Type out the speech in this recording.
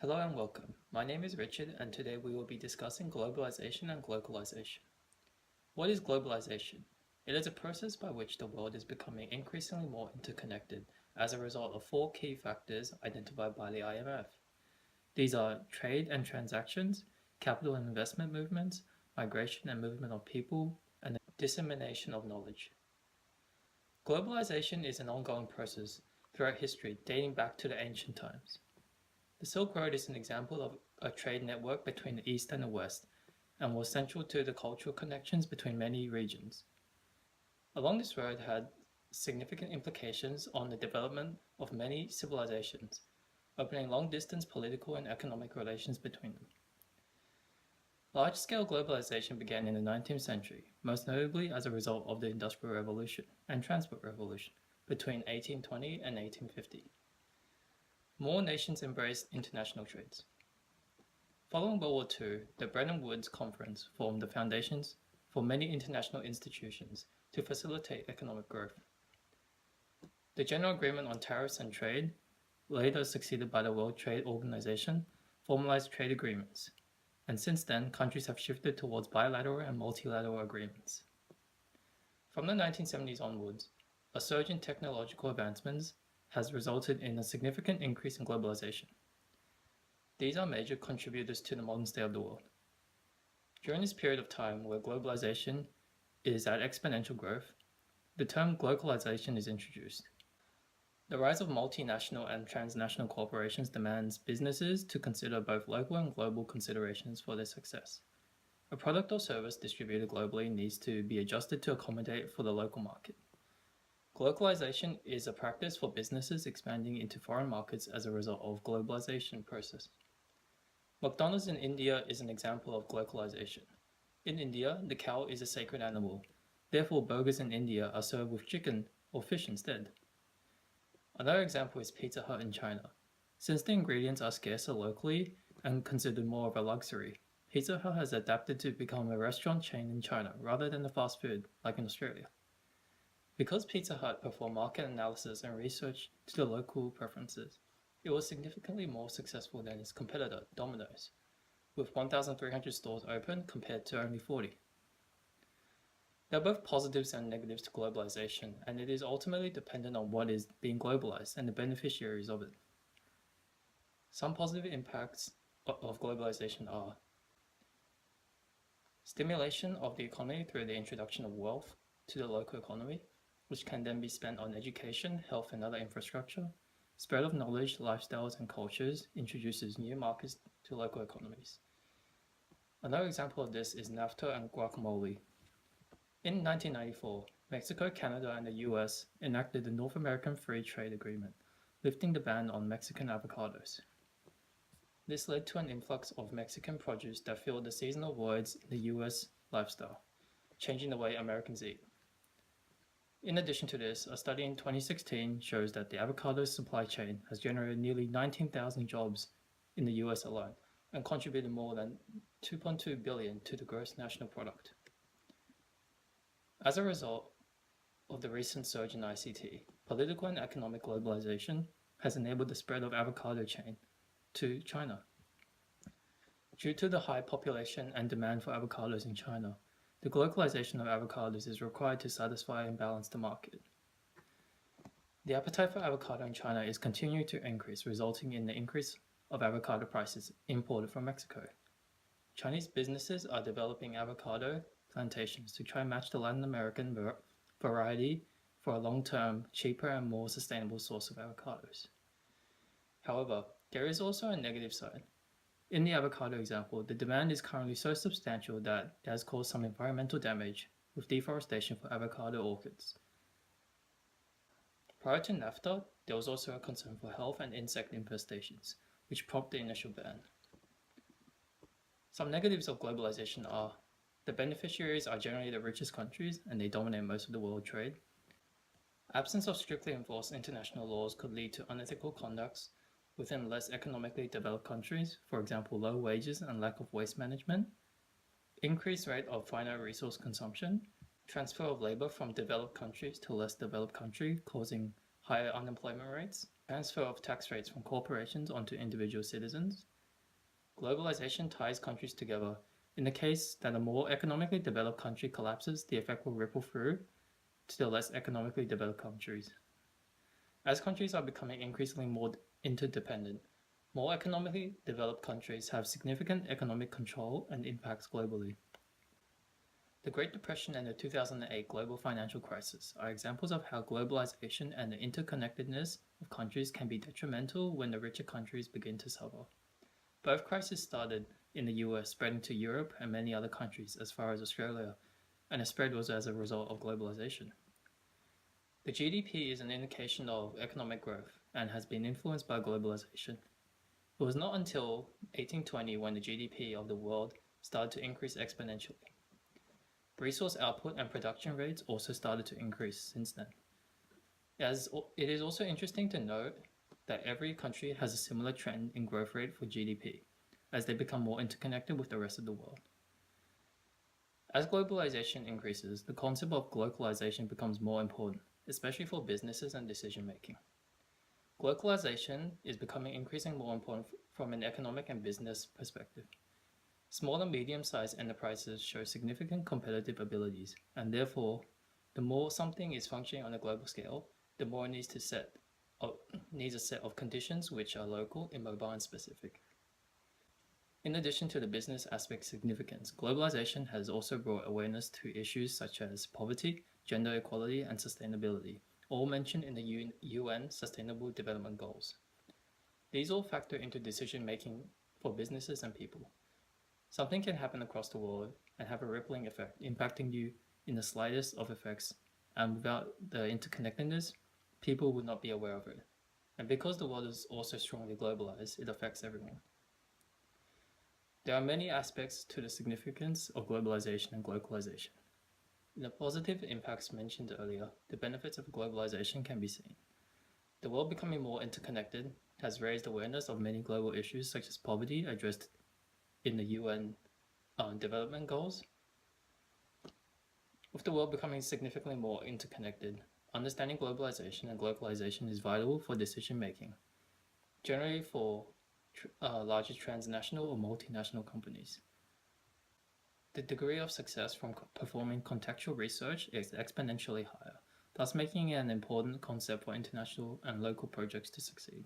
Hello and welcome. My name is Richard, and today we will be discussing globalization and glocalization. What is globalization? It is a process by which the world is becoming increasingly more interconnected as a result of four key factors identified by the IMF. These are trade and transactions, capital and investment movements, migration and movement of people, and the dissemination of knowledge. Globalization is an ongoing process throughout history dating back to the ancient times. The Silk Road is an example of a trade network between the East and the West, and was central to the cultural connections between many regions. Along this road had significant implications on the development of many civilizations, opening long-distance political and economic relations between them. Large-scale globalization began in the 19th century, most notably as a result of the Industrial Revolution and Transport Revolution between 1820 and 1850. More nations embraced international trades. Following World War II, the Bretton Woods Conference formed the foundations for many international institutions to facilitate economic growth. The General Agreement on Tariffs and Trade, later succeeded by the World Trade Organization, formalized trade agreements, and since then countries have shifted towards bilateral and multilateral agreements. From the 1970s onwards, a surge in technological advancements has resulted in a significant increase in globalization. These are major contributors to the modern state of the world. During this period of time where globalization is at exponential growth, the term glocalization is introduced. The rise of multinational and transnational corporations demands businesses to consider both local and global considerations for their success. A product or service distributed globally needs to be adjusted to accommodate for the local market. Glocalization is a practice for businesses expanding into foreign markets as a result of globalization process. McDonald's in India is an example of glocalization. In India, the cow is a sacred animal. Therefore, burgers in India are served with chicken or fish instead. Another example is Pizza Hut in China. Since the ingredients are scarcer locally and considered more of a luxury, Pizza Hut has adapted to become a restaurant chain in China rather than a fast food like in Australia. Because Pizza Hut performed market analysis and research to the local preferences, it was significantly more successful than its competitor, Domino's, with 1,300 stores open compared to only 40. There are both positives and negatives to globalization, and it is ultimately dependent on what is being globalized and the beneficiaries of it. Some positive impacts of globalization are stimulation of the economy through the introduction of wealth to the local economy, which can then be spent on education, health, and other infrastructure. Spread of knowledge, lifestyles, and cultures introduces new markets to local economies. Another example of this is NAFTA and guacamole. In 1994, Mexico, Canada, and the US enacted the North American Free Trade Agreement, lifting the ban on Mexican avocados. This led to an influx of Mexican produce that filled the seasonal voids in the US lifestyle, changing the way Americans eat. In addition to this, a study in 2016 shows that the avocado supply chain has generated nearly 19,000 jobs in the US alone and contributed more than $2.2 billion to the gross national product. As a result of the recent surge in ICT, political and economic globalization has enabled the spread of avocado chain to China. Due to the high population and demand for avocados in China, the glocalization of avocados is required to satisfy and balance the market. The appetite for avocado in China is continuing to increase, resulting in the increase of avocado prices imported from Mexico. Chinese businesses are developing avocado plantations to try and match the Latin American variety for a long-term, cheaper and more sustainable source of avocados. However, there is also a negative side. In the avocado example, the demand is currently so substantial that it has caused some environmental damage with deforestation for avocado orchards. Prior to NAFTA, there was also a concern for health and insect infestations, which prompted the initial ban. Some negatives of globalization are the beneficiaries are generally the richest countries and they dominate most of the world trade. Absence of strictly enforced international laws could lead to unethical conducts within less economically developed countries, for example, low wages and lack of waste management, increased rate of finite resource consumption, transfer of labor from developed countries to less developed countries, causing higher unemployment rates, transfer of tax rates from corporations onto individual citizens. Globalization ties countries together. In the case that a more economically developed country collapses, the effect will ripple through to the less economically developed countries. As countries are becoming increasingly more interdependent, more economically developed countries have significant economic control and impacts globally. The Great Depression and the 2008 global financial crisis are examples of how globalization and the interconnectedness of countries can be detrimental when the richer countries begin to suffer. Both crises started in the US, spreading to Europe and many other countries as far as Australia, and the spread was as a result of globalization. The GDP is an indication of economic growth and has been influenced by globalization. It was not until 1820 when the GDP of the world started to increase exponentially. Resource output and production rates also started to increase since then. It is also interesting to note that every country has a similar trend in growth rate for GDP as they become more interconnected with the rest of the world. As globalization increases, the concept of glocalization becomes more important, especially for businesses and decision making. Glocalization is becoming increasingly more important from an economic and business perspective. Small and medium-sized enterprises show significant competitive abilities, and therefore, the more something is functioning on a global scale, the more it needs a set of conditions which are local, immobile, and specific. In addition to the business aspect significance, globalization has also brought awareness to issues such as poverty, gender equality, and sustainability, all mentioned in the UN Sustainable Development Goals. These all factor into decision-making for businesses and people. Something can happen across the world and have a rippling effect, impacting you in the slightest of effects, and without the interconnectedness, people would not be aware of it. And because the world is also strongly globalized, it affects everyone. There are many aspects to the significance of globalization and glocalization. In the positive impacts mentioned earlier, the benefits of globalization can be seen. The world becoming more interconnected has raised awareness of many global issues such as poverty addressed in the UN development goals. With the world becoming significantly more interconnected, understanding globalization and glocalization is vital for decision making, generally for larger transnational or multinational companies. The degree of success from performing contextual research is exponentially higher, thus making it an important concept for international and local projects to succeed.